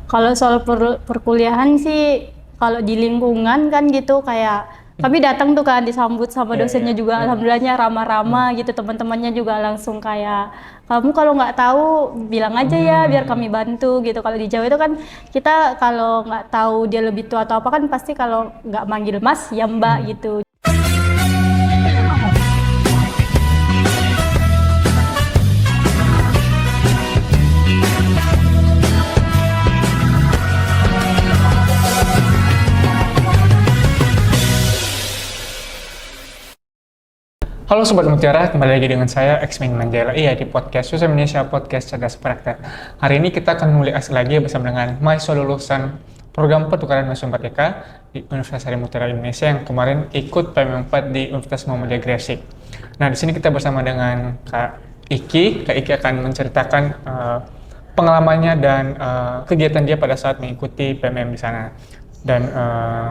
Kalau soal perkuliahan sih, kalau di lingkungan kan gitu kayak kami datang tuh kan disambut sama Iya, iya. dosennya juga, alhamdulillahnya ramah-ramah gitu, teman-temannya juga langsung kayak kamu kalau nggak tahu bilang aja ya biar kami bantu gitu. Kalau di Jawa itu kan kita kalau nggak tahu dia lebih tua atau apa kan pasti kalau nggak manggil Mas ya Mbak Hmm. gitu. Halo Sobat Mutiara, kembali lagi dengan saya, Xmin Manjela. Iya, di podcast Susah Indonesia, podcast cerdas praktek. Hari ini kita akan mengulik lagi bersama dengan mahasiswa lulusan program pertukaran mahasiswa Merdeka di Universitas Hari Mutiara Indonesia yang kemarin ikut PM4 di Universitas Muhammadiyah Gresik. Nah, di sini kita bersama dengan Kak Iki. Kak Iki akan menceritakan pengalamannya dan kegiatan dia pada saat mengikuti PMM di sana. Dan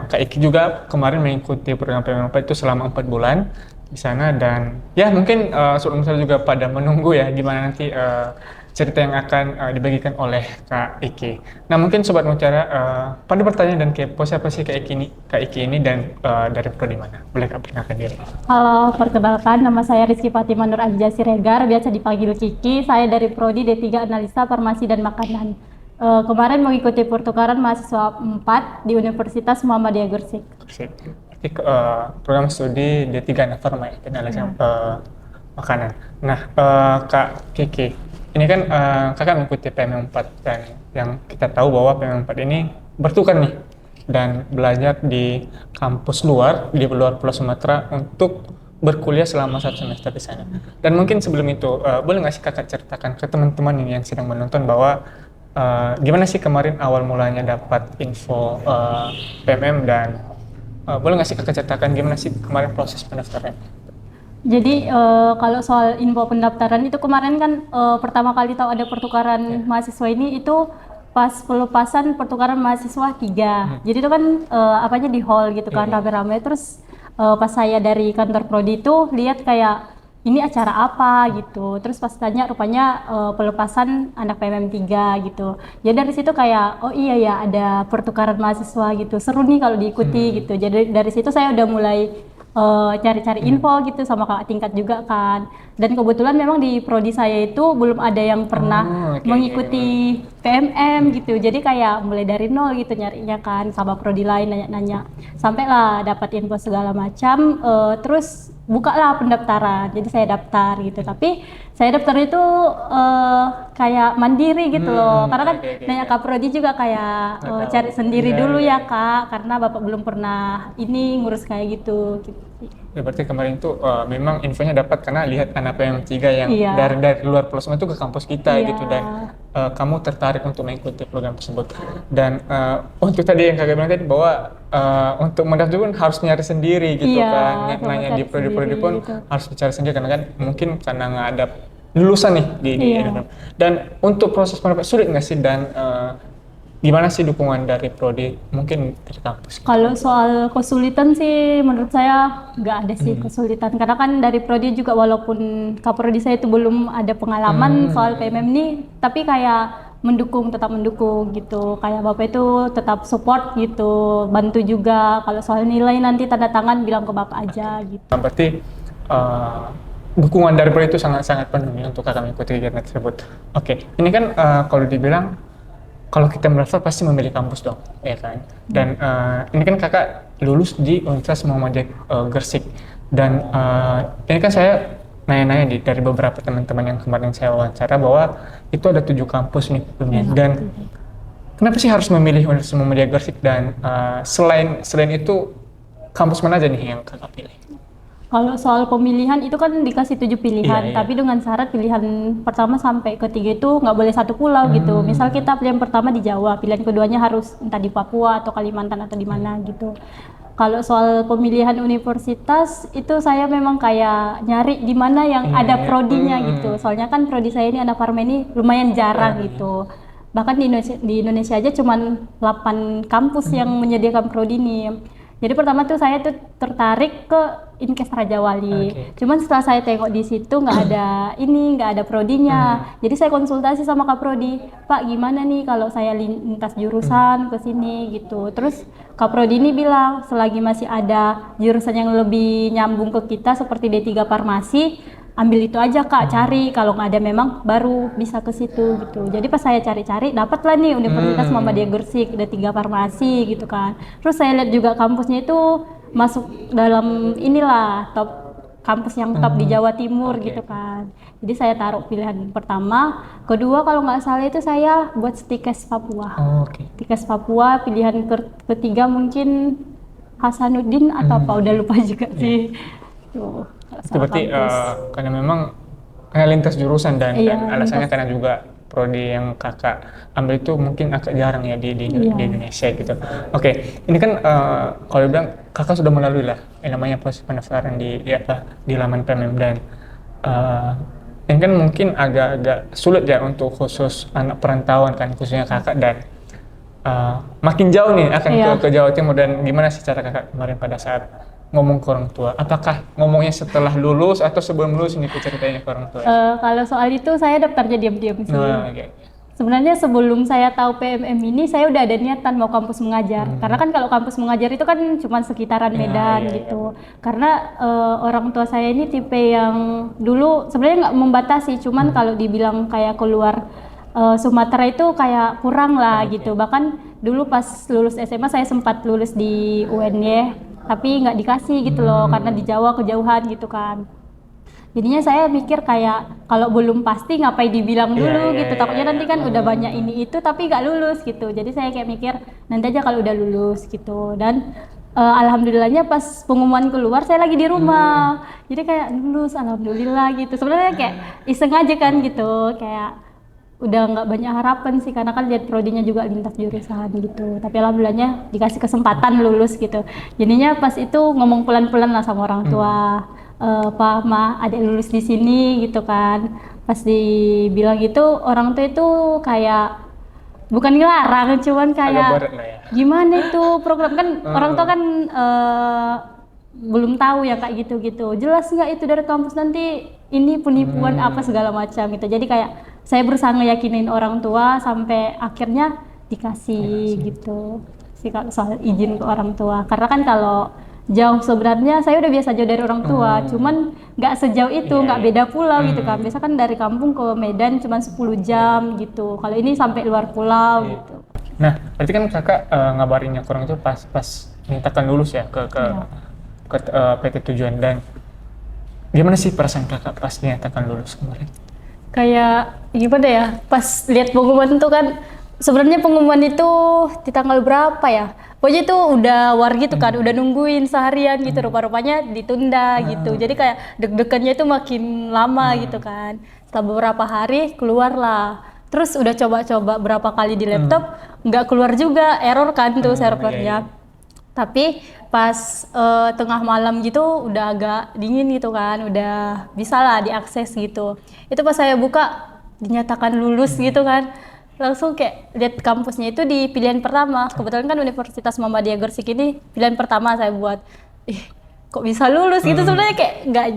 Kak Iki juga kemarin mengikuti program PM4 itu selama 4 bulan di sana, dan ya mungkin Sobat Mutiara juga pada menunggu ya gimana nanti cerita yang akan dibagikan oleh Kak Iki. Nah, mungkin Sobat Mutiara pada bertanya dan kepo siapa sih Kak Iki ini dan dari prodi mana? Boleh Kak perkenalkan diri? Halo, perkenalkan nama saya Rizky Fatima Nur Aziza Siregar, biasa dipanggil Kiki. Saya dari Prodi D3 Analisa Farmasi dan Makanan. Kemarin mengikuti pertukaran mahasiswa 4 di Universitas Muhammadiyah Gresik. Sip. Berarti program studi D3 Nafarma ya, analisis makanan. Nah, Kak Kiki, ini kan kakak mengikuti PM4 dan yang kita tahu bahwa PM4 ini bertukar nih dan belajar di kampus luar, di luar Pulau Sumatera untuk berkuliah selama 1 semester di sana. Dan mungkin sebelum itu, boleh nggak sih kakak ceritakan ke teman-teman ini yang sedang menonton bahwa gimana sih kemarin awal mulanya dapat info PMM, dan boleh nggak sih kakak ceritakan gimana sih kemarin proses pendaftaran? Jadi kalau soal info pendaftaran itu kemarin kan pertama kali tahu ada pertukaran mahasiswa ini itu pas pelepasan pertukaran mahasiswa 3. Jadi itu kan apanya di hall gitu kan rame-rame. Terus pas saya dari kantor prodi itu lihat kayak ini acara apa gitu. Terus pas tanya rupanya pelepasan anak PMM 3 gitu. Ya dari situ kayak oh iya ya ada pertukaran mahasiswa gitu. Seru nih kalau diikuti gitu. Jadi dari situ saya udah mulai cari-cari info gitu sama kakak tingkat juga kan. Dan kebetulan memang di prodi saya itu belum ada yang pernah Oh, oke, mengikuti PMM gitu. Jadi kayak mulai dari nol gitu nyarinya kan sama prodi lain nanya-nanya. Sampailah dapat info segala macam terus bukalah pendaftaran. Jadi saya daftar gitu. Tapi saya daftar itu kayak mandiri gitu loh. Karena kan oke, oke, nanya oke. Kak Prodi juga kayak Nggak tahu. cari sendiri Iya, dulu iya, ya iya. Kak, karena Bapak belum pernah ini ngurus kayak gitu. Ya, berarti kemarin tuh memang infonya dapat karena lihat anak PM3 yang Iya, dari luar Pulau Sumatera itu ke kampus kita iya, gitu, dan kamu tertarik untuk mengikuti program tersebut. Dan untuk tadi yang kakak bilang tadi bahwa untuk mendaftar pun harus nyari sendiri gitu iya, kan, sama nanya di cari sendiri prodi-prodi pun gitu. harus bicara sendiri karena kan mungkin karena nggak ada lulusan nih di Iya. Indonesia. Dan untuk proses pendaftaran sulit nggak sih, dan gimana sih dukungan dari prodi mungkin dari kampus? Kalau soal kesulitan sih menurut saya nggak ada sih kesulitan karena kan dari prodi juga walaupun kaprodi saya itu belum ada pengalaman soal PMM ini tapi kayak mendukung tetap mendukung gitu kayak bapak itu tetap support gitu bantu juga kalau soal nilai nanti tanda tangan bilang ke bapak aja gitu. Nah, berarti uh, dukungan dari Bro itu sangat-sangat penuh ya untuk kakak mengikuti kegiatan tersebut. Oke, ini kan kalau dibilang kalau kita mendaftar pasti memilih kampus dong, ya kan? Dan ini kan kakak lulus di Universitas Muhammadiyah Gresik, dan ini kan saya nanya-nanya dari beberapa teman-teman yang kemarin saya wawancara bahwa itu ada 7 kampus nih sebelumnya. Dan kenapa sih harus memilih Universitas Muhammadiyah Gresik, dan selain itu kampus mana aja nih yang kakak pilih? Kalau soal pemilihan itu kan dikasih 7 Iya, pilihan, iya. tapi dengan syarat pilihan pertama sampai ketiga itu nggak boleh satu pulau gitu. Misal kita pilihan pertama di Jawa, pilihan keduanya harus entah di Papua atau Kalimantan atau di mana gitu. Kalau soal pemilihan universitas itu saya memang kayak nyari di mana yang ada prodinya gitu. Soalnya kan prodi saya ini anak farma ini lumayan jarang gitu. Bahkan di Indonesia aja cuman 8 kampus yang menyediakan prodi ini. Jadi pertama tuh saya tuh tertarik ke Inkes Raja Wali. Cuman setelah saya tengok di situ nggak ada prodinya. Jadi saya konsultasi sama Kak Prodi, Pak gimana nih kalau saya lintas jurusan ke sini gitu. Terus Kak Prodi ini bilang selagi masih ada jurusan yang lebih nyambung ke kita seperti D3 Farmasi, ambil itu aja Kak, cari, kalau nggak ada memang baru bisa ke situ gitu. Jadi pas saya cari-cari dapatlah nih Universitas Muhammadiyah Gresik, D3 Farmasi gitu kan. Terus saya lihat juga kampusnya itu masuk dalam inilah top kampus yang top di Jawa Timur gitu kan. Jadi saya taruh pilihan pertama, kedua kalau nggak salah itu saya buat Stikes Papua. Stikes Papua, pilihan ketiga mungkin Hasanuddin atau apa, udah lupa juga sih. Tuh. Itu berarti karena memang kayak lintas jurusan dan alasannya karena juga prodi yang kakak ambil itu mungkin agak jarang ya di Indonesia gitu. Oke, ini kan kalau bilang kakak sudah melalui lah yang namanya proses pendaftaran di laman PMM dan ini kan mungkin agak sulit ya untuk khusus anak perantauan kan, khususnya kakak dan makin jauh nih akan ke Jawa Timur. Dan gimana sih cara kakak kemarin pada saat ngomong ke orang tua? Apakah ngomongnya setelah lulus atau sebelum lulus ini ceritanya ke orang tua? Kalau soal itu saya daftarnya diam-diam sih. Sebenarnya sebelum saya tahu PMM ini saya udah ada niatan mau kampus mengajar. Karena kan kalau kampus mengajar itu kan cuma sekitaran Medan gitu. Karena orang tua saya ini tipe yang dulu sebenarnya nggak membatasi, cuman kalau dibilang kayak keluar Sumatera itu kayak kurang lah gitu. Bahkan dulu pas lulus SMA saya sempat lulus di UNY, tapi nggak dikasih gitu loh karena di Jawa kejauhan gitu kan. Jadinya saya mikir kayak kalau belum pasti ngapain dibilang dulu gitu, takutnya nanti kan udah banyak ini itu tapi nggak lulus gitu. Jadi saya kayak mikir nanti aja kalau udah lulus gitu. Dan alhamdulillahnya pas pengumuman keluar saya lagi di rumah, jadi kayak lulus alhamdulillah gitu. Sebenarnya kayak iseng aja kan gitu, kayak udah nggak banyak harapan sih karena kan lihat prodinya juga lintas jurusan gitu. Tapi alhamdulillahnya dikasih kesempatan lulus gitu. Jadinya pas itu ngomong pelan-pelan lah sama orang tua, Pak, Ma, adik lulus di sini gitu kan. Pas dibilang gitu orang tua itu kayak bukan ngelarang, cuman kayak gimana itu program kan orang tua kan belum tahu ya kayak gitu-gitu. Jelas nggak itu dari kampus nanti ini penipuan apa segala macam gitu. Jadi kayak saya berusaha ngeyakinin orang tua sampai akhirnya dikasih gitu sih kalau soal izin ke orang tua. Karena kan kalau jauh sebenarnya saya udah biasa jauh dari orang tua, cuman nggak sejauh itu, nggak beda pulau gitu kan. Biasa kan dari kampung ke Medan cuma 10 jam gitu. Kalau ini sampai luar pulau gitu. Nah, berarti kan kakak ngabarinnya ke orang itu pas mintakan lulus ya ke PT Tujuan. Dan gimana sih perasaan kakak pas dinyatakan lulus kemarin? Kayak gimana ya, pas lihat pengumuman itu kan sebenarnya pengumuman itu di tanggal berapa ya, pokoknya itu udah war gitu kan, udah nungguin seharian gitu, rupa-rupanya ditunda gitu. Jadi kayak deg-degannya itu makin lama gitu kan. Setelah beberapa hari keluarlah, terus udah coba-coba berapa kali di laptop nggak keluar juga, error kan tuh servernya. Tapi pas tengah malam gitu udah agak dingin gitu kan, udah bisa lah diakses gitu. Itu pas saya buka dinyatakan lulus gitu kan, langsung kayak lihat kampusnya itu di pilihan pertama. Kebetulan kan Universitas Muhammadiyah Gresik ini pilihan pertama saya buat. Kok bisa lulus gitu, sebenarnya kayak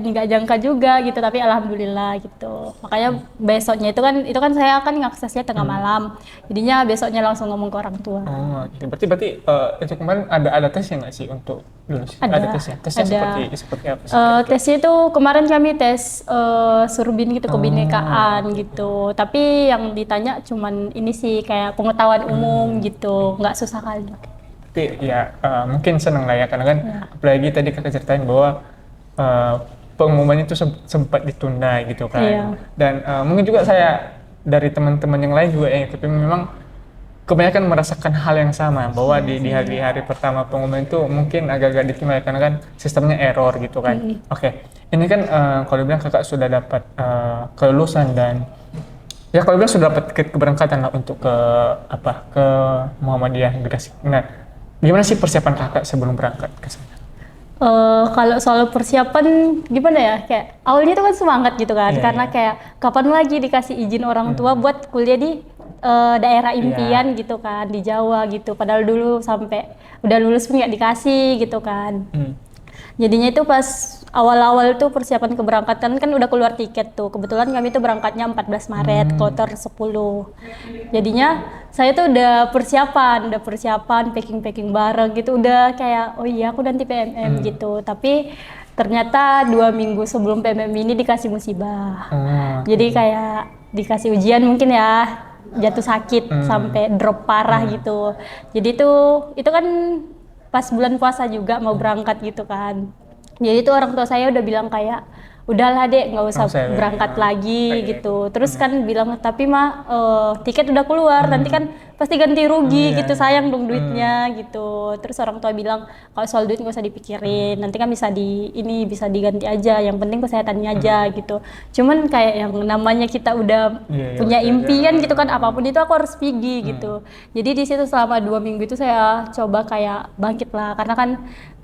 nggak jangka juga gitu, tapi alhamdulillah gitu. Makanya besoknya itu kan saya akan ngaksesnya tengah malam, jadinya besoknya langsung ngomong ke orang tua. Oh gitu. Berarti itu kemarin ada tesnya nggak sih untuk lulus? Ada tesnya. Tesnya seperti apa sih? Tesnya itu kemarin kami tes Surbin gitu, kebinekaan gitu. Tapi yang ditanya cuman ini sih kayak pengetahuan umum gitu, nggak susah kali. Ya mungkin seneng lah ya, karena kan apalagi tadi kakak ceritain bahwa pengumuman itu sempat ditunda gitu kan. Dan mungkin juga saya dari teman-teman yang lain juga tapi memang kebanyakan merasakan hal yang sama, bahwa di hari pertama pengumuman itu mungkin agak-agak ditunda karena kan sistemnya error gitu kan. Oke, ini kan kalau bilang kakak sudah dapat kelulusan dan ya kalau bilang sudah dapat keberangkatan lah untuk ke Muhammadiyah Gresik. Nah, gimana sih persiapan kakak sebelum berangkat ke sana? Kalau soal persiapan gimana ya, kayak awalnya itu kan semangat gitu kan, karena kayak kapan lagi dikasih izin orang tua buat kuliah di daerah impian gitu kan di Jawa gitu. Padahal dulu sampai udah lulus pun nggak dikasih gitu kan. Jadinya itu pas awal-awal tuh persiapan keberangkatan kan udah keluar tiket tuh. Kebetulan kami tuh berangkatnya 14 Maret, kloter 10. Jadinya saya tuh udah persiapan, packing barang gitu. Udah kayak, oh iya aku nanti PMM gitu. Tapi ternyata 2 minggu sebelum PMM ini dikasih musibah. Jadi kayak dikasih ujian mungkin ya, jatuh sakit sampai drop parah gitu. Jadi itu kan pas bulan puasa juga mau berangkat gitu kan. Jadi itu orang tua saya udah bilang kayak udahlah dek nggak usah berangkat lagi gitu. Terus kan bilang tapi mah tiket udah keluar nanti kan pasti ganti rugi gitu, sayang dong duitnya gitu. Terus orang tua bilang kalau soal duit nggak usah dipikirin, nanti kan bisa diganti aja, yang penting kesehatannya aja gitu. Cuman kayak yang namanya kita udah punya impian gitu kan, apapun itu aku harus pergi gitu. Jadi di situ selama 2 minggu itu saya coba kayak bangkit lah, karena kan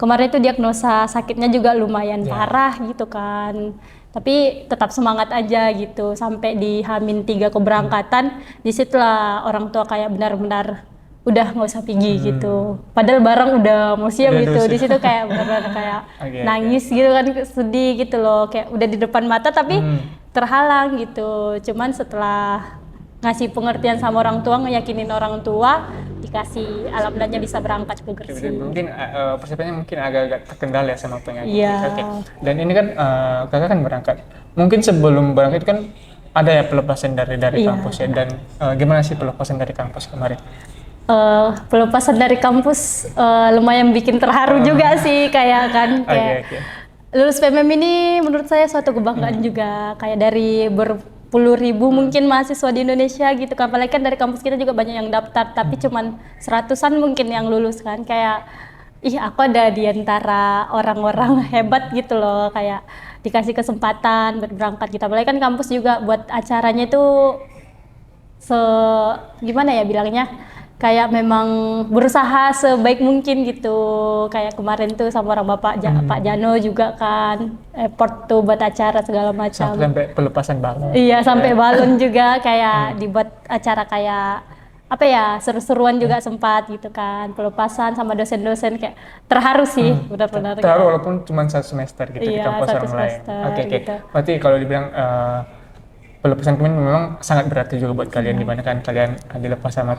kemarin itu diagnosa sakitnya juga lumayan parah gitu kan. Tapi tetap semangat aja gitu sampai di H-3 keberangkatan. Disitulah orang tua kayak benar-benar udah nggak usah pergi gitu. Padahal barang udah mau siap gitu. Di situ kayak benar-benar kayak nangis gitu kan, sedih gitu loh. Kayak udah di depan mata tapi terhalang gitu. Cuman setelah ngasih pengertian sama orang tua, ngeyakinin orang tua, dikasih alhamdulillahnya bisa berangkat ke Gresik. Mungkin persiapannya mungkin agak-agak terkendala ya sama penyakit. Iya. Dan ini kan kakak kan berangkat. Mungkin sebelum berangkat itu kan ada ya pelepasan dari kampus ya. Dan gimana sih pelepasan dari kampus kemarin? Pelepasan dari kampus lumayan bikin terharu juga sih kayak lulus PMM ini menurut saya suatu kebanggaan juga, kayak dari berpuluh ribu mungkin mahasiswa di Indonesia gitu kan, apalagi kan dari kampus kita juga banyak yang daftar tapi cuman 100-an mungkin yang lulus kan, kayak aku ada di antara orang-orang hebat gitu loh, kayak dikasih kesempatan berangkat gitu. Apalagi kan kampus juga buat acaranya itu gimana ya bilangnya, kayak memang berusaha sebaik mungkin gitu. Kayak kemarin tuh sama orang Pak Jano juga kan effort tuh buat acara segala macam. Sampai pelepasan balon. Iya, sampai balon juga kayak dibuat acara kayak apa ya, seru-seruan juga sempat gitu kan, pelepasan sama dosen-dosen, kayak terharu sih benar-benar. Terharu walaupun cuma 1 semester gitu di kampus orang lain. Oke. Gitu. Berarti kalau dibilang pelepasan kemarin memang sangat berarti juga buat kalian, dimana kan kalian dilepas sama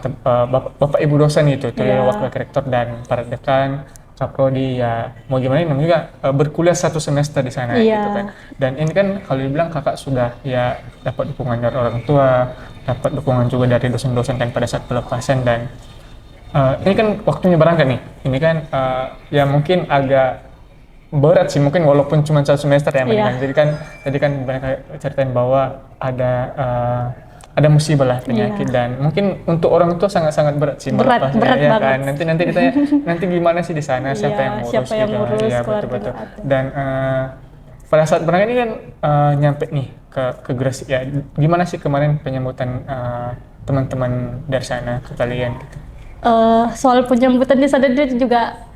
bapak ibu dosen itu, wakil rektor dan para dekan, kaprodi, ya mau gimana namanya juga berkuliah 1 semester di sana gitu kan. Dan ini kan kalau dibilang kakak sudah ya dapat dukungan dari orang tua, dapat dukungan juga dari dosen-dosen kan pada saat pelepasan. Dan ini kan waktunya berangkat nih, ini kan ya mungkin agak berat sih mungkin walaupun cuma 1 semester ya mendingan. Jadi kan banyak ceritain bahwa ada musibah lah, penyakit, dan mungkin untuk orang tua sangat-sangat berat sih melepasnya, berat ya banget. Kan. Nanti ditanya nanti gimana sih di sana, siapa yang ngurus gitu. Ya betul. Dan pada saat berangkat ini kan nyampe nih ke Gresik ya. Gimana sih kemarin penyambutan teman-teman dari sana ke kalian gitu? Soal penyambutan di sana juga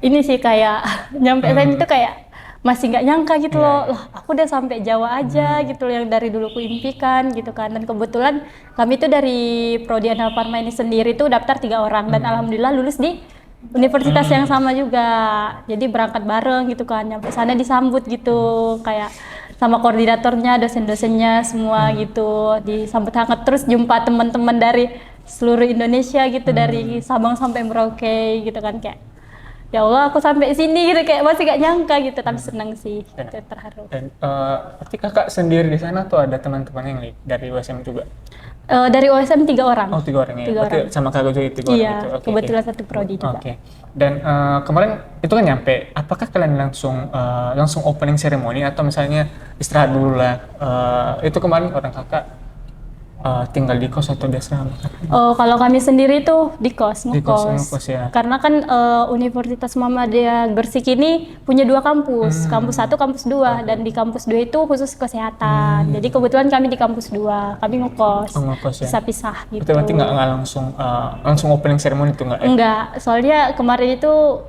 ini sih kayak nyampe sana itu kayak masih nggak nyangka gitu loh, aku udah sampai Jawa aja gitu loh, yang dari dulu ku impikan gitu kan. Dan kebetulan kami tuh dari Prodi Anal Farma ini sendiri tuh daftar 3 orang dan alhamdulillah lulus di universitas yang sama juga. Jadi berangkat bareng gitu kan, nyampe sana disambut gitu kayak sama koordinatornya, dosen-dosennya semua gitu, disambut hangat. Terus jumpa teman-teman dari seluruh Indonesia gitu, dari Sabang sampai Merauke gitu kan, kayak ya Allah aku sampai sini gitu, kayak masih gak nyangka gitu, tapi senang sih gitu, terharu. Dan berarti kakak sendiri di sana tuh ada teman-teman yang dari USM juga? Dari USM 3 orang. Oh 3 orang ya? Berarti sama kakak juga 3 orang iya, itu? Iya, kebetulan satu prodi juga. Dan kemarin itu kan nyampe, apakah kalian langsung opening ceremony atau misalnya istirahat dulu lah? Itu kemarin orang kakak tinggal di kos atau di asrama? Kalau kami sendiri tuh di kos, ngekos ya. Karena kan Universitas Muhammadiyah Gresik ini punya 2 kampus, kampus 1, kampus 2, dan di kampus 2 itu khusus kesehatan. Jadi kebetulan kami di kampus 2, kami ngekos, pisah-pisah gitu. Berarti nggak langsung opening ceremony itu nggak? Enggak, soalnya kemarin itu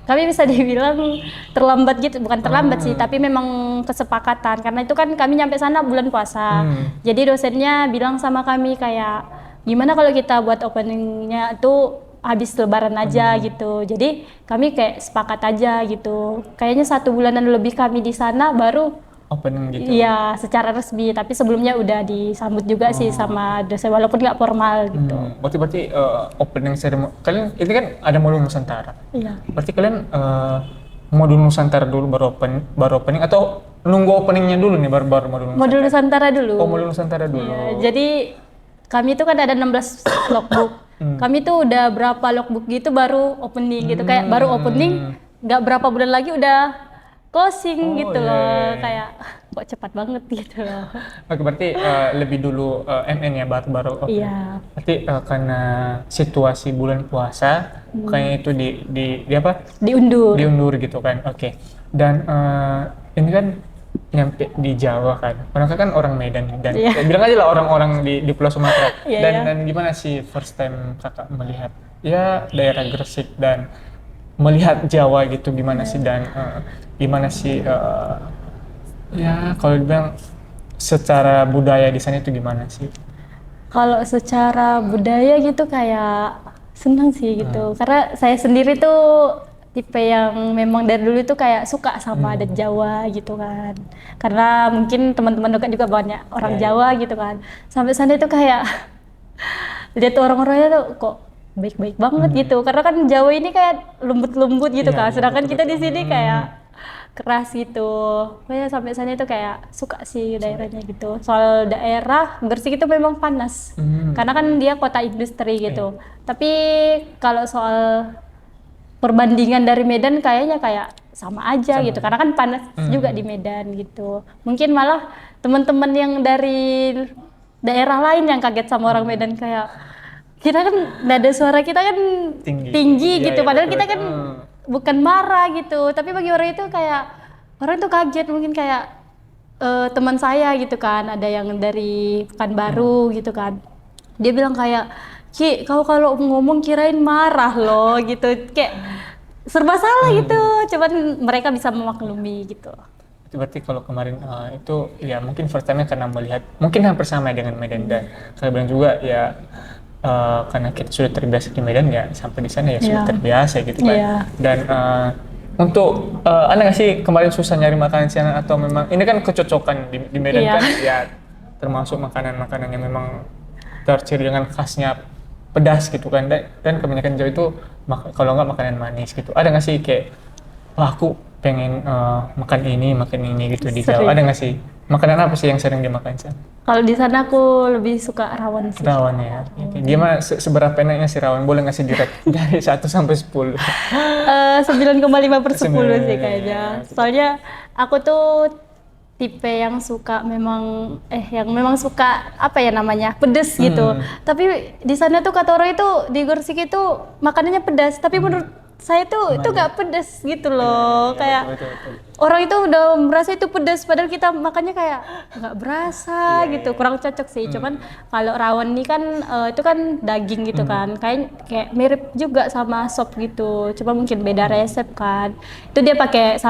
kami bisa dibilang terlambat gitu, bukan terlambat sih, tapi memang kesepakatan, karena itu kan kami nyampe sana bulan puasa. Jadi dosennya bilang sama kami kayak gimana kalau kita buat openingnya tuh habis lebaran aja gitu. Jadi kami kayak sepakat aja gitu. Kayaknya 1 bulanan lebih kami di sana baru Opening gitu. iya secara resmi. Tapi sebelumnya udah disambut juga sih sama dosen walaupun nggak formal gitu. Berarti opening ceremony kalian ini kan ada modul Nusantara. Iya. Berarti kalian modul Nusantara dulu baru opening atau nunggu openingnya dulu nih baru modul Nusantara? Modul Nusantara dulu. Oh, modul Nusantara dulu. Iya, jadi kami tuh kan ada 16 logbook. Kami tuh udah berapa logbook gitu baru opening gitu. Kayak baru opening nggak berapa bulan lagi udah closing gitu loh. Kayak kok cepat banget gitu loh. Oke, berarti lebih dulu MN ya baru opening. Iya. Berarti karena situasi bulan puasa kayaknya itu di apa? Diundur gitu kan. Oke. Dan ini kan nyampe di Jawa kan. Orang kan orang Medan dan bilang aja lah orang-orang di Pulau Sumatera. Dan gimana sih first time kakak melihat ya daerah Gresik dan melihat Jawa gitu gimana sih dan gimana sih ya kalau dibilang secara budaya di sana itu gimana sih? Kalau secara budaya gitu kayak senang sih gitu. Karena saya sendiri tuh tipe yang memang dari dulu tuh kayak suka sama adat Jawa gitu kan. Karena mungkin teman-teman dekat juga banyak orang Jawa gitu kan. Sampai sana itu kayak lihat orang-orangnya tuh kok baik-baik banget gitu. Karena kan Jawa ini kayak lembut-lembut gitu kan. Sedangkan kita di sini kayak keras gitu. Kayak sampai sana itu kayak suka sih daerahnya gitu. Soal daerah Gresik itu memang panas. Karena kan dia kota industri gitu. Tapi kalau soal perbandingan dari Medan kayaknya kayak sama aja gitu karena kan panas juga di Medan gitu. Mungkin malah teman-teman yang dari daerah lain yang kaget sama orang Medan kayak kita kan nada suara kita kan tinggi gitu padahal kita kan bukan marah gitu tapi bagi orang itu kayak orang tuh kaget mungkin kayak teman saya gitu kan ada yang dari Pekanbaru gitu kan dia bilang kayak Ki, kau kalau ngomong kirain marah loh gitu, kayak serba salah gitu, cuman mereka bisa memaklumi gitu. Berarti kalau kemarin itu ya mungkin first time-nya karena melihat, mungkin hampir sama dengan Medan dan kalian bilang juga ya karena kita sudah terbiasa di Medan ya sampai di sana ya sudah terbiasa gitu kan. Dan untuk ada nggak sih kemarin susah nyari makanan siang atau memang ini kan kecocokan di Medan kan ya termasuk makanan-makanan yang memang terciri dengan khasnya pedas gitu kan dan kebanyakan Jawa itu kalau nggak makanan manis gitu ada nggak sih kayak wah aku pengen makan ini gitu di Jawa ada nggak sih makanan apa sih yang sering dimakan sih? Kalau di sana aku lebih suka rawon sih. Rawon ya. Gimana seberapa enaknya sih rawon? Boleh nggak sih direct dari 1 sampai 10? 9,5/10 sih kayaknya. Soalnya aku tuh tipe yang suka yang memang suka apa ya namanya pedes gitu. Tapi di sana tuh kata orang itu di Gresik itu makanannya pedas. Tapi menurut saya tuh itu nggak pedas gitu loh. Kayak betul. orang itu udah merasa itu pedas padahal kita makannya kayak nggak berasa gitu. Kurang cocok sih. Cuman kalau rawon ini kan itu kan daging gitu kan. Kayak mirip juga sama sop gitu. Cuma mungkin beda resep kan. Itu dia pakai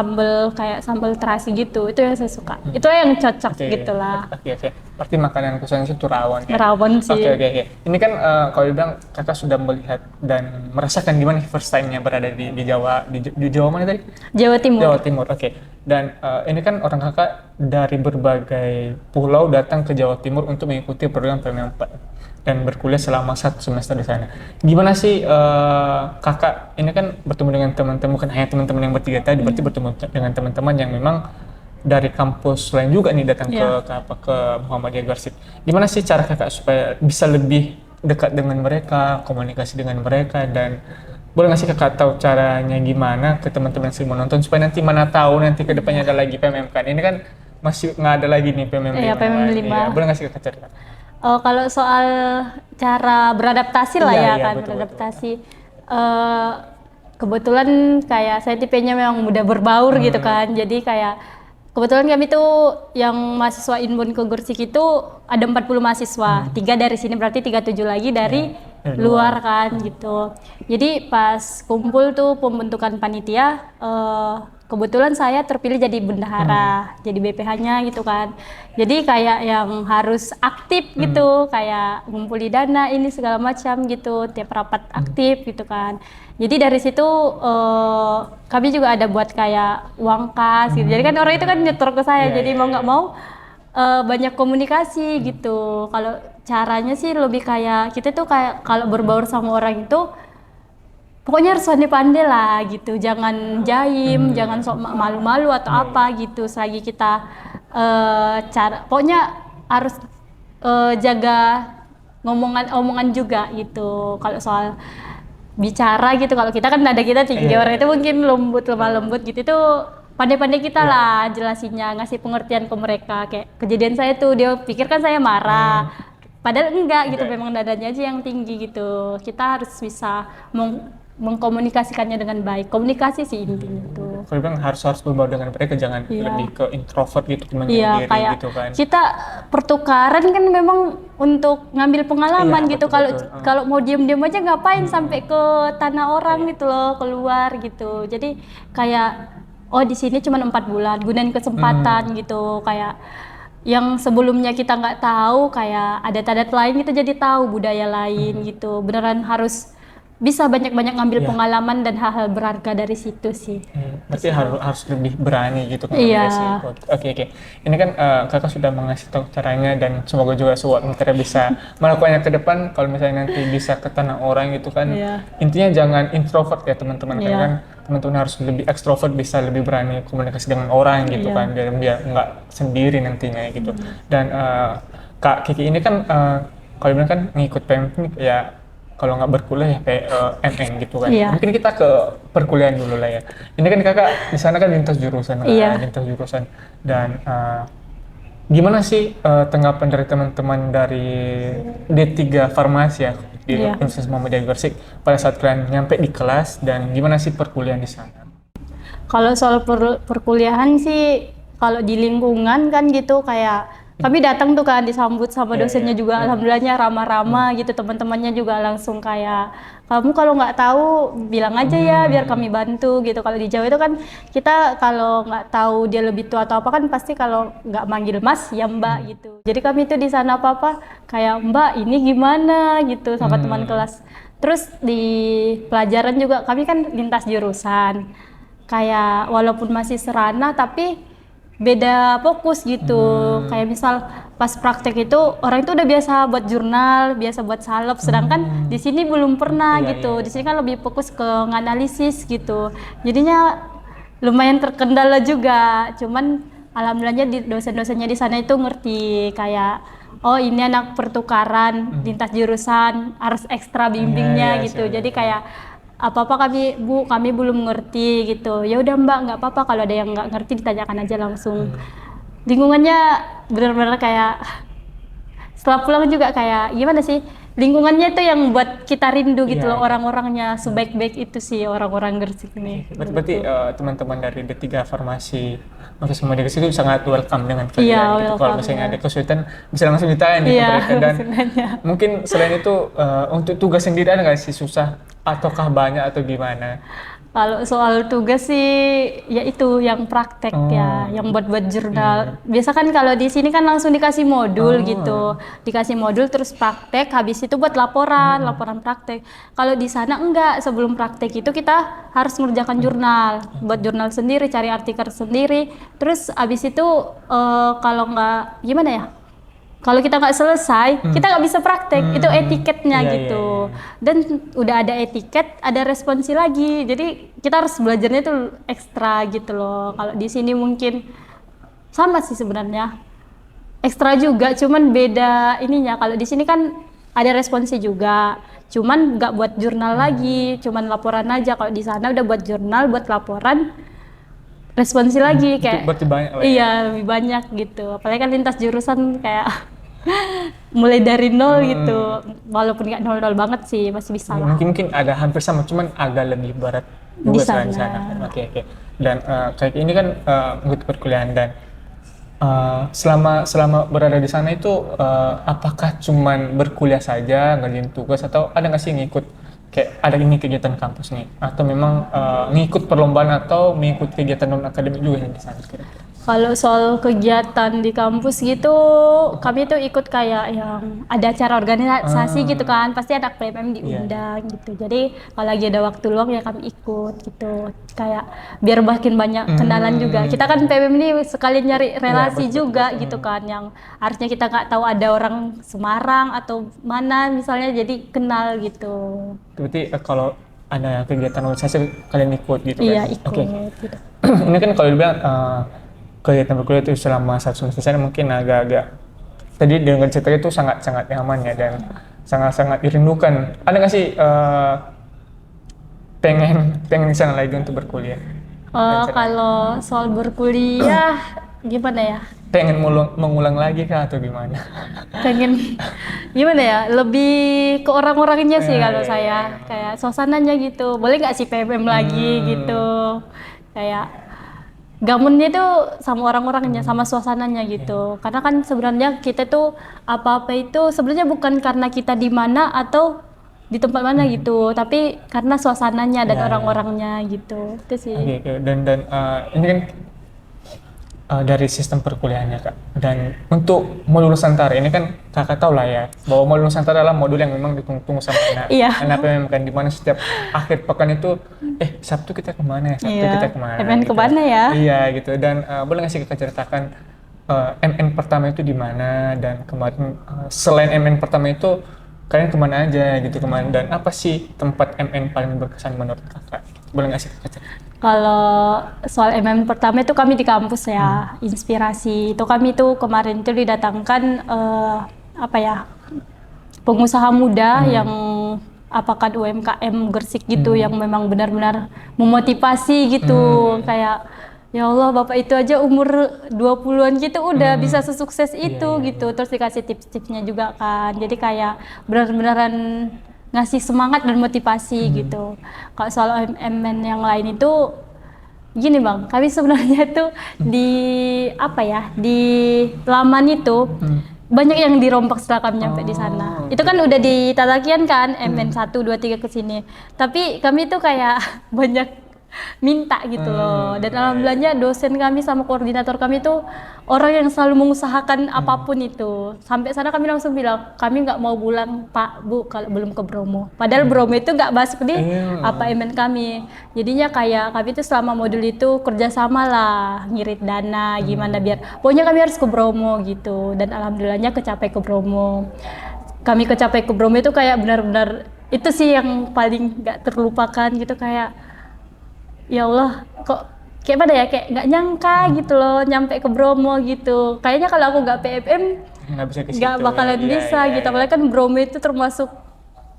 kayak sambal terasi gitu. Itu yang saya suka. Itu yang cocok gitu lah. Oke. Berarti makanan khususnya itu rawon ya? Rawon sih. Oke. Ini kan kalau dibilang kakak sudah melihat dan merasakan gimana first time-nya berada di Jawa, di Jawa mana tadi? Jawa Timur. Jawa Timur, oke. Dan ini kan orang kakak dari berbagai pulau datang ke Jawa Timur untuk mengikuti program PM4 dan berkuliah selama 1 semester di sana. Gimana sih kakak ini kan bertemu dengan teman-teman, bukan hanya teman-teman yang bertiga tadi, berarti bertemu dengan teman-teman yang memang dari kampus lain juga nih datang ke Muhammadiyah Gresik. Gimana sih cara kakak supaya bisa lebih dekat dengan mereka, komunikasi dengan mereka dan boleh nggak sih kakak tahu caranya gimana ke teman-teman yang sering menonton supaya nanti mana tahu nanti ke depannya ada lagi PMM kan ini kan masih nggak ada lagi nih PMM 5. Iya, PMM 5. Ya, boleh nggak sih kakak cerita? Kalau soal cara beradaptasi lah betul. beradaptasi. Kebetulan kayak saya tipenya memang mudah berbaur gitu kan, jadi kayak kebetulan kami tuh yang mahasiswa Inbon ke Gresik itu ada 40 mahasiswa, 3 dari sini berarti 37 lagi dari luar kan gitu. Jadi pas kumpul tuh pembentukan panitia, kebetulan saya terpilih jadi bendahara, jadi BPH-nya gitu kan. Jadi kayak yang harus aktif gitu, kayak ngumpuli dana ini segala macam gitu, tiap rapat aktif gitu kan. Jadi dari situ kami juga ada buat kayak uang kas gitu. Jadi kan orang itu kan nyetor ke saya, jadi mau nggak mau banyak komunikasi gitu. Kalau caranya sih lebih kayak kita tuh kayak kalau berbaur sama orang itu pokoknya harus pandai-pandai lah gitu, jangan jaim, jangan sok malu-malu atau apa gitu. Selagi kita pokoknya harus jaga omongan juga gitu. Kalau soal bicara gitu, kalau kita kan nada kita tinggi, orang itu mungkin lemah lembut gitu, itu pandai-pandai kita lah jelasinnya, ngasih pengertian ke mereka. Kayak kejadian saya tuh, dia pikir kan saya marah. Padahal enggak gitu, memang nadanya aja yang tinggi gitu. Kita harus bisa mengkomunikasikannya dengan baik. Komunikasi sih intinya tuh. Kalau bilang harus berbaur dengan mereka, jangan lebih ke introvert gitu, menyendiri kayak gitu kan. Kita pertukaran kan memang untuk ngambil pengalaman gitu. Kalau mau diem-diem aja ngapain sampai ke tanah orang gitu loh, keluar gitu. Jadi kayak di sini cuma 4 bulan, gunain kesempatan gitu. Kayak yang sebelumnya kita nggak tahu, kayak adat-adat lain kita jadi tahu, budaya lain gitu. Beneran harus bisa banyak-banyak ngambil pengalaman dan hal-hal berharga dari situ sih. Berarti harus lebih berani gitu kan. Oke. Ini kan kakak sudah mengasih tahu caranya, dan semoga juga Sobat Mutiara bisa melakukannya ke depan. Kalau misalnya nanti bisa ke tanah orang gitu kan. Intinya jangan introvert ya teman-teman, kan teman-teman harus lebih ekstrovert, bisa lebih berani komunikasi dengan orang gitu kan, biar dia nggak sendiri nantinya gitu. Dan Kak Kiki ini kan kalau bilang kan ngikut PMK ya, kalau nggak berkuliah ya kayak MN gitu kan. Mungkin kita ke perkuliahan dulu lah ya. Ini kan kakak di sana kan lintas jurusan, dan gimana sih tanggapan dari teman-teman dari D3 Farmasi ya di Universitas Muhammadiyah Gresik pada saat kalian nyampe di kelas, dan gimana sih perkuliahan di sana? Kalau soal perkuliahan sih, kalau di lingkungan kan gitu, kayak kami datang tuh kan disambut sama dosennya juga, alhamdulillahnya ramah-ramah gitu. Teman-temannya juga langsung kayak, kamu kalau nggak tahu bilang aja ya biar kami bantu gitu. Kalau di Jawa itu kan kita kalau nggak tahu dia lebih tua atau apa kan pasti kalau nggak manggil mas ya mbak gitu. Jadi kami tuh di sana apa-apa kayak mbak ini gimana gitu sama teman kelas. Terus di pelajaran juga kami kan lintas jurusan, kayak walaupun masih serana tapi beda fokus gitu. Kayak misal pas praktek itu orang itu udah biasa buat jurnal, biasa buat salep, sedangkan di sini belum pernah gitu. Di sini kan lebih fokus ke nganalisis gitu. Jadinya lumayan terkendala juga. Cuman alhamdulillahnya dosen-dosennya di sana itu ngerti, kayak ini anak pertukaran lintas jurusan, harus ekstra bimbingnya gitu. Jadi kayak apa-apa kami belum ngerti gitu, ya udah mbak nggak apa-apa, kalau ada yang nggak ngerti ditanyakan aja langsung. Lingkungannya benar-benar kayak setelah pulang juga kayak gimana sih, lingkungannya itu yang buat kita rindu gitu loh, orang-orangnya sebaik-baik itu sih orang-orang Gresik ini. Berarti teman-teman dari D3 Farmasi Universitas Muhammadiyah Gresik itu sangat welcome dengan kalian gitu. Kalau misalnya ada kesulitan bisa langsung ditanya ke mereka. Dan mungkin selain itu untuk tugas sendiri ada nggak sih susah ataukah banyak atau gimana? Kalau soal tugas sih ya itu yang praktek ya, yang buat jurnal. Biasa kan kalau di sini kan langsung dikasih modul gitu. Dikasih modul terus praktek, habis itu buat laporan praktek. Kalau di sana enggak, sebelum praktek itu kita harus mengerjakan jurnal, buat jurnal sendiri, cari artikel sendiri. Terus habis itu kalau enggak gimana ya? Kalau kita nggak selesai, kita nggak bisa praktek. Itu etiketnya gitu. Dan udah ada etiket, ada responsi lagi. Jadi kita harus belajarnya itu ekstra gitu loh. Kalau di sini mungkin sama sih sebenarnya, ekstra juga, cuman beda ininya. Kalau di sini kan ada responsi juga, cuman nggak buat jurnal lagi, cuman laporan aja. Kalau di sana udah buat jurnal, buat laporan, responsi lagi kayak banyak lah, lebih banyak gitu. Apalagi kan lintas jurusan kayak mulai dari nol gitu, walaupun nggak nol banget sih, masih bisa lah. Mungkin ada hampir sama, cuman agak lebih berat juga di sana. Oke. Dan kayak ini kan untuk perkuliahan, dan selama berada di sana itu apakah cuman berkuliah saja, ngerjain tugas, atau ada nggak sih ngikut kayak ada ini kegiatan kampus nih, atau memang ngikut perlombaan atau mengikut kegiatan non akademik juga yang di sana kira-kira? Kalau soal kegiatan di kampus gitu, kami tuh ikut kayak yang ada acara organisasi gitu kan, pasti anak PMM diundang gitu. Jadi kalau lagi ada waktu luang ya kami ikut gitu, kayak biar makin banyak kenalan juga. Kita kan PMM ini sekali nyari relasi juga gitu kan, yang harusnya kita nggak tahu ada orang Semarang atau mana misalnya, jadi kenal gitu. Berarti kalau ada kegiatan organisasi kalian ikut gitu kan? Iya ikut Oke. gitu. Ini kan kalau dibilang kegiatan berkuliah itu selama satu semester mungkin agak-agak, tadi dengan cerita itu sangat-sangat nyaman ya dan sangat-sangat dirindukan. Ada nggak sih pengen di sana lagi untuk berkuliah? Kalau soal berkuliah gimana ya? Pengen mengulang lagi kah atau gimana? Pengen gimana ya? Lebih ke orang-orangnya sih kalau saya, kayak suasananya gitu. Boleh nggak sih PMM lagi gitu? Kayak gamunnya itu sama orang-orangnya, sama suasananya gitu. Karena kan sebenarnya kita tuh apa-apa itu sebenarnya bukan karena kita di mana atau di tempat mana gitu, tapi karena suasananya dan orang-orangnya gitu. Itu sih. Oke. Dan ini kan dari sistem perkuliahannya Kak. Dan untuk modul Nusantara ini kan Kakak tahu lah ya bahwa modul Nusantara adalah modul yang memang ditunggu-tunggu sama anak PMM kan, di mana setiap akhir pekan itu Sabtu kita kemana ya? Sabtu kita kemana? MN gitu. kemana ya? Iya gitu. Dan boleh nggak sih Kakak ceritakan MN pertama itu di mana, dan kemarin selain MN pertama itu kalian kemana aja gitu kemarin, dan apa sih tempat MN paling berkesan menurut Kakak? Boleh nggak sih Kakak ceritakan? Kalau soal MM pertama itu kami di kampus ya, inspirasi itu kami tuh kemarin itu didatangkan pengusaha muda yang apakah UMKM Gresik gitu, yang memang benar-benar memotivasi gitu, kayak ya Allah Bapak itu aja umur 20-an gitu udah bisa sesukses itu gitu, terus dikasih tips-tipsnya juga kan, jadi kayak benar-benaran ngasih semangat dan motivasi gitu. Kalau soal MN yang lain itu gini Bang, kami sebenarnya tuh di Laman itu banyak yang dirompak setelah kami nyampe di sana. Itu kan udah ditatakian kan MN 1, 2, 3 ke sini. Tapi kami tuh kayak banyak minta gitu loh. Dan alhamdulillahnya dosen kami sama koordinator kami tuh orang yang selalu mengusahakan apapun itu. Sampai sana kami langsung bilang, kami nggak mau pulang Pak, Bu kalau belum ke Bromo. Padahal Bromo itu nggak masuk di MN kami. Jadinya kayak kami tuh selama modul itu kerjasama lah, ngirit dana gimana biar pokoknya kami harus ke Bromo gitu. Dan alhamdulillahnya kecapai ke Bromo. Kami kecapai ke Bromo itu kayak benar-benar itu sih yang paling nggak terlupakan gitu, kayak ya Allah, kok kayak mana ya, kayak nggak nyangka gitu loh nyampe ke Bromo gitu. Kayaknya kalau aku nggak PMM nggak bakalan bisa gitu. Apalagi kan Bromo itu termasuk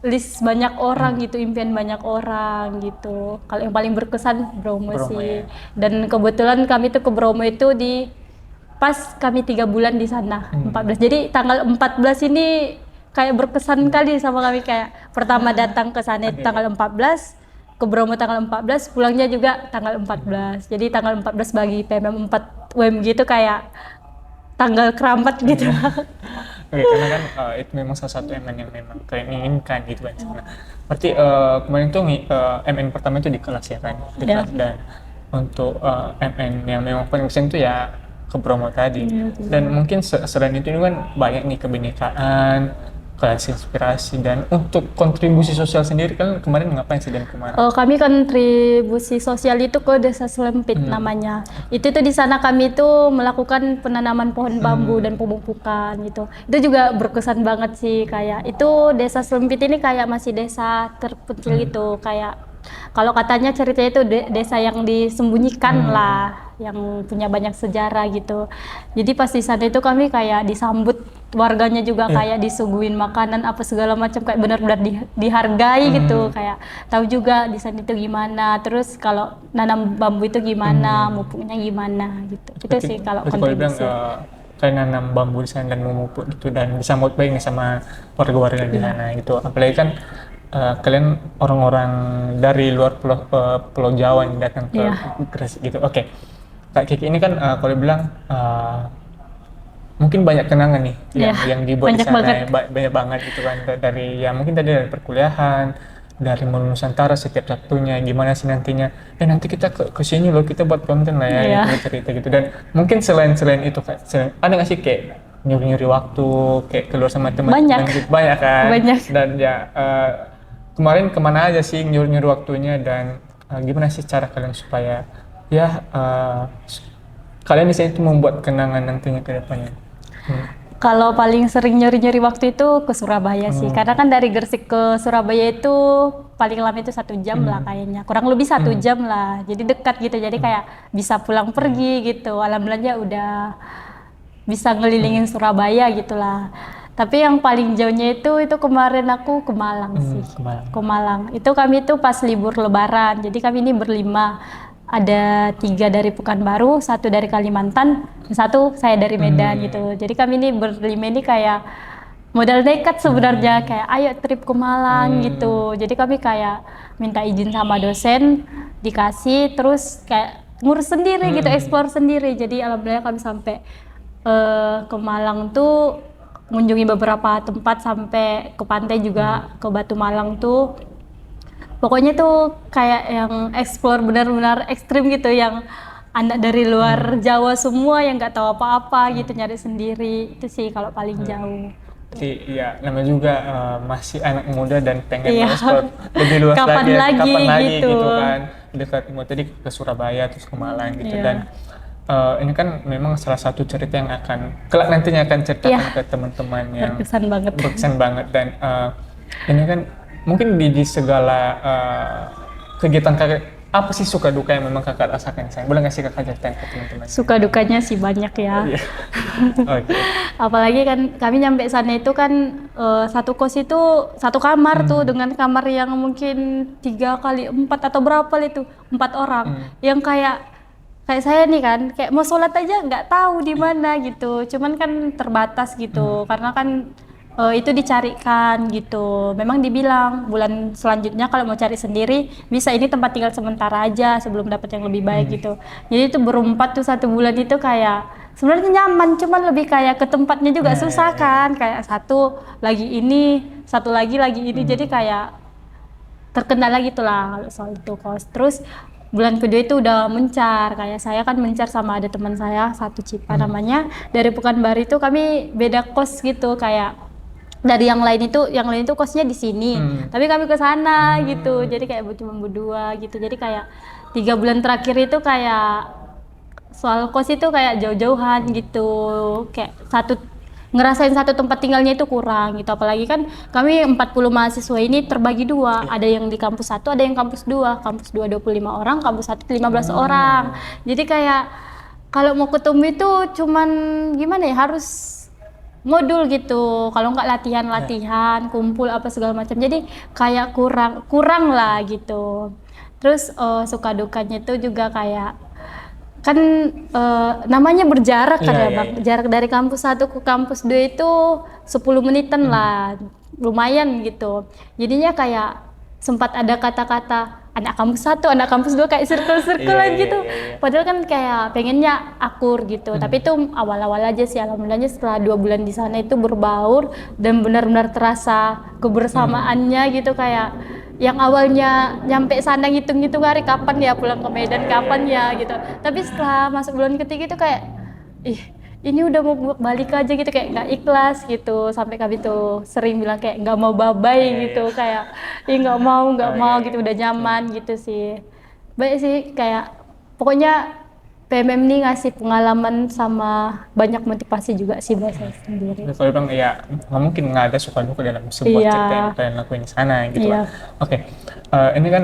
list banyak orang gitu, impian banyak orang gitu. Kalau yang paling berkesan Bromo sih. Dan kebetulan kami tuh ke Bromo itu di pas kami 3 bulan di sana, 14. Jadi tanggal 14 ini kayak berkesan kali sama kami, kayak pertama datang ke sana itu tanggal 14, ke Bromo tanggal 14, pulangnya juga tanggal 14. Jadi tanggal 14 bagi PMM 4 UMG itu kayak tanggal keramat gitu. Oke, karena kan itu memang salah satu MN yang memang kalian inginkan gitu kan. Nah, berarti kemarin tuh MN pertama itu di kelas ya kan? Di kelas. Dan untuk MN yang memang paling kesen itu ya ke Bromo tadi. Dan mungkin selain itu kan banyak nih kebinekaan, kelas inspirasi, dan untuk kontribusi sosial sendiri kan kemarin ngapain sih dan kemana? Kami kontribusi sosial itu ke Desa Selempit namanya. Itu tuh di sana kami tuh melakukan penanaman pohon bambu dan pemupukan gitu. Itu juga berkesan banget sih, kayak itu Desa Selempit ini kayak masih desa terpencil gitu, kayak kalau katanya ceritanya itu desa yang disembunyikan lah, yang punya banyak sejarah gitu. Jadi pas di sana itu kami kayak disambut warganya juga, kayak disuguhin makanan apa segala macam, kayak benar-benar dihargai gitu, kayak tahu juga di sana itu gimana, terus kalau nanam bambu itu gimana, mupuknya gimana gitu. Itu sih kalau kontribusi. Kayak nanam bambu di sana dan memupuk gitu, dan disambut baik nih sama warga-warga di sana gitu. Apalagi kan kalian orang-orang dari luar pulau Jawa yang datang ke Gresik gitu. Oke. Kak Kiki ini kan kalau bilang mungkin banyak kenangan nih yang dibuat di sana, banyak banget gitu kan, dari ya mungkin tadi dari perkuliahan, dari Menu Nusantara setiap Sabtunya, gimana sih nantinya, nanti kita ke sini loh, kita buat konten lah ya, Iya. gitu, cerita gitu. Dan mungkin selain itu, ada nggak sih kayak nyuri-nyuri waktu, kayak keluar sama teman-teman Banyak. gitu, banyak kan? Banyak. Dan ya, kemarin kemana aja sih nyuri-nyuri waktunya, dan gimana sih cara kalian supaya, ya, kalian di sini tuh membuat kenangan nantinya ke depannya? Kalau paling sering nyuri-nyuri waktu itu ke Surabaya sih, karena kan dari Gresik ke Surabaya itu paling lama itu 1 jam lah kayaknya, kurang lebih 1 jam lah, jadi dekat gitu, jadi kayak bisa pulang pergi gitu, alhamdulillahnya udah bisa ngelilingin Surabaya gitulah. Tapi yang paling jauhnya itu kemarin aku ke Malang sih, ke Malang. Itu kami tuh pas libur Lebaran, jadi kami ini berlima. Ada 3 dari Pekanbaru, 1 dari Kalimantan, 1 saya dari Medan gitu. Jadi kami ini berlima ini kayak modal nekat sebenarnya, kayak ayo trip ke Malang gitu. Jadi kami kayak minta izin sama dosen, dikasih, terus kayak ngurus sendiri gitu, explore sendiri. Jadi alhamdulillah kami sampai ke Malang tuh mengunjungi beberapa tempat, sampai ke pantai juga, ke Batu Malang tuh. Pokoknya tuh kayak yang explore benar-benar ekstrim gitu, yang anak dari luar Jawa semua yang nggak tahu apa-apa gitu, nyari sendiri. Itu sih kalau paling jauh. Jadi ya namanya juga masih anak muda dan pengen Iya. mengeksplor lebih luas Kapan lagi, lagi gitu gitu. kan, dekat mau tadi ke Surabaya terus ke Malang gitu. Iya. Dan ini kan memang salah satu cerita yang akan kelak nantinya akan ceritakan Iya. ke teman-teman yang Berkesan banget. berkesan banget. Dan ini kan mungkin di segala kegiatan kakak, apa sih suka duka yang memang kakak rasakan? Sayang, boleh nggak sih kakak ceritain ke teman-teman? Suka dukanya sih banyak ya. Iya. Oke. Apalagi kan kami nyampe sana itu kan satu kos itu 1 kamar tuh, dengan kamar yang mungkin 3 kali 4 atau berapa itu, 4 orang. Yang kayak saya nih kan, kayak mau sholat aja nggak tahu di mana gitu. Cuman kan terbatas gitu, karena kan itu dicarikan gitu. Memang dibilang bulan selanjutnya kalau mau cari sendiri bisa, ini tempat tinggal sementara aja sebelum dapat yang lebih baik gitu. Jadi itu berempat tuh 1 bulan itu kayak sebenarnya nyaman, cuman lebih kayak ke tempatnya juga susah kan, kayak satu lagi ini, satu lagi ini, jadi kayak terkendala gitu lah kalau soal itu kos. Terus bulan kedua itu udah mencar, kayak saya kan mencar sama ada teman saya satu Cipa namanya, dari Pekanbaru itu kami beda kos gitu, kayak dari yang lain itu kosnya di sini, tapi kami ke sana gitu, jadi kayak cuma berdua gitu. Jadi kayak 3 bulan terakhir itu kayak soal kos itu kayak jauh-jauhan gitu, kayak ngerasain satu tempat tinggalnya itu kurang gitu. Apalagi kan kami 40 mahasiswa ini terbagi 2, ada yang di kampus 1, ada yang kampus 2. Kampus 2 25 orang, kampus 1 15 orang. Jadi kayak kalau mau ketemu itu cuman gimana ya, harus modul gitu, kalau nggak latihan kumpul apa segala macam, jadi kayak kurang lah gitu. Terus suka dukanya itu juga kayak kan namanya berjarak kan ya Bang, jarak dari kampus 1 ke kampus 2 itu 10 menitan lah, lumayan gitu. Jadinya kayak sempat ada kata-kata anak kampus 1, anak kampus 2, kayak circle-circlean gitu. Padahal kan kayak pengennya akur gitu. Tapi itu awal-awal aja sih, alhamdulillahnya setelah 2 bulan di sana itu berbaur dan benar-benar terasa kebersamaannya gitu. Kayak yang awalnya nyampe sana ngitung-ngitung hari kapan ya pulang ke Medan, kapan ya gitu. Tapi setelah masuk bulan ketiga itu kayak ini udah mau balik aja gitu, kayak nggak ikhlas gitu. Sampai kami tuh sering bilang kayak nggak mau babai gitu, kayak nggak mau gitu, udah nyaman gitu sih. Baik sih, kayak pokoknya PMM ini ngasih pengalaman sama banyak motivasi juga sih buat saya sendiri. Kalau bilang ya nggak mungkin nggak ada suka duka dalam sebuah cerita yang kalian lakuin di sana gitu kan. Oke. Ini kan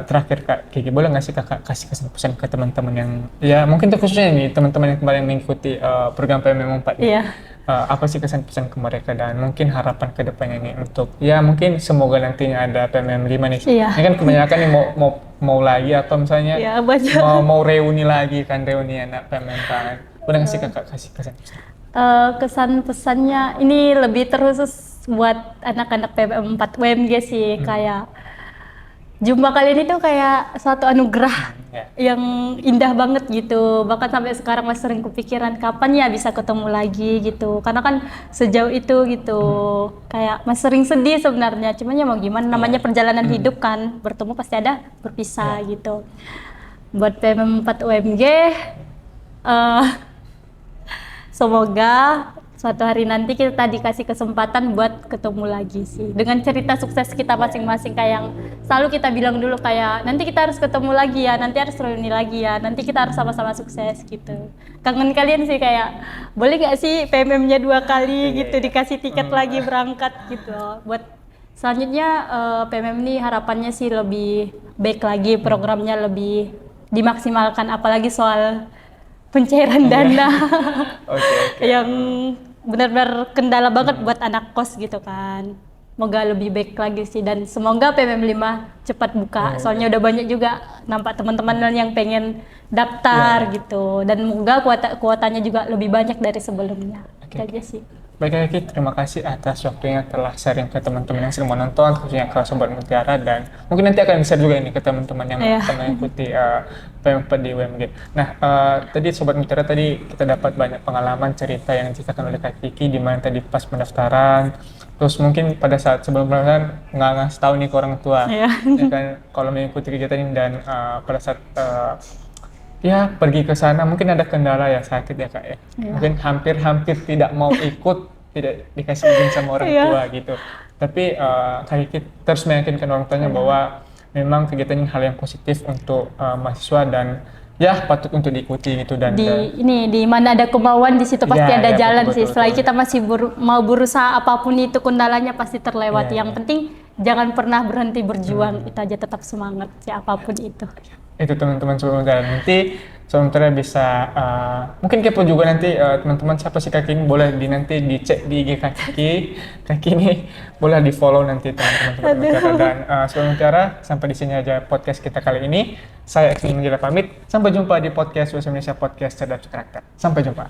terakhir Kak Kiki, boleh nggak sih Kakak kasih pesan ke teman-teman yang ya mungkin terkhususnya nih teman-teman yang kemarin mengikuti program PMM 4 nih. Apa sih kesan-pesan ke mereka dan mungkin harapan ke depannya nih untuk ya mungkin semoga nantinya ada PMM 5 nih. Ini kan kebanyakan nih mau lagi atau misalnya mau reuni lagi kan, reuni anak PMM kan. Boleh nggak sih Kakak kasih kesan-pesan? Kesan-pesannya ini lebih terkhusus buat anak-anak PMM 4 UMG sih, kayak jumpa kalian itu kayak suatu anugerah Ya. yang indah banget gitu. Bahkan sampai sekarang masih sering kepikiran kapan ya bisa ketemu lagi gitu. Karena kan sejauh itu gitu. Kayak masih sering sedih sebenarnya. Cuman ya mau gimana, namanya perjalanan hidup kan. Bertemu pasti ada berpisah gitu. Buat PM4 UMG, semoga suatu hari nanti kita dikasih kesempatan buat ketemu lagi sih. Dengan cerita sukses kita masing-masing kayak yang selalu kita bilang dulu kayak nanti kita harus ketemu lagi ya, nanti harus reuni lagi ya, nanti kita harus sama-sama sukses gitu. Kangen kalian sih kayak boleh nggak sih PMM-nya 2 kali gitu, dikasih tiket lagi berangkat gitu. Buat selanjutnya PMM ini harapannya sih lebih baik lagi, programnya lebih dimaksimalkan, apalagi soal pencairan dana Oke. yang benar-benar kendala banget buat anak kos gitu kan. Semoga lebih baik lagi sih, dan semoga PMM 5 cepat buka. Soalnya udah banyak juga nampak teman-teman yang pengen daftar gitu, dan semoga kuotanya juga lebih banyak dari sebelumnya. Itu aja sih. Baik lagi, terima kasih atas waktunya telah sharing ke teman-teman yang sedang menonton, khususnya ke Sobat Mutiara, dan mungkin nanti akan share juga ini ke teman-teman yang akan mengikuti PM4 di UMG. Nah, tadi Sobat Mutiara, tadi kita dapat banyak pengalaman cerita yang diceritakan oleh Kak Kiki, di mana tadi pas pendaftaran, terus mungkin pada saat sebelum pendaftaran nggak ngasih tahu nih ke orang tua, ya kan, kalau mengikuti kegiatan ini, dan pada saat ya pergi ke sana mungkin ada kendala ya, sakit ya Kak ya. Mungkin hampir tidak mau ikut, tidak dikasih izin sama orang tua gitu. Tapi Kak Kiki terus meyakinkan orang tuanya bahwa memang kegiatan ini hal yang positif untuk mahasiswa, dan ya patut untuk diikuti gitu, dan di mana ada kemauan di situ pasti ada jalan betul, sih. betul, Selagi kita masih mau berusaha, apapun itu kendalanya pasti terlewati. Yang penting jangan pernah berhenti berjuang. Itu aja, tetap semangat sih apapun itu. Itu teman-teman Sobat Mutiara, nanti Sobat Mutiara bisa mungkin kepo juga nanti teman-teman siapa sih Kak Kiki, boleh nanti dicek di IG Kak Kiki ini boleh di follow nanti teman-teman Sobat Mutiara. Dan Sobat Mutiara, sampai di sini aja podcast kita kali ini. Saya Eksmin Manjela pamit, sampai jumpa di podcast Bahasa Indonesia Podcast Cerdas Karakter. Sampai jumpa.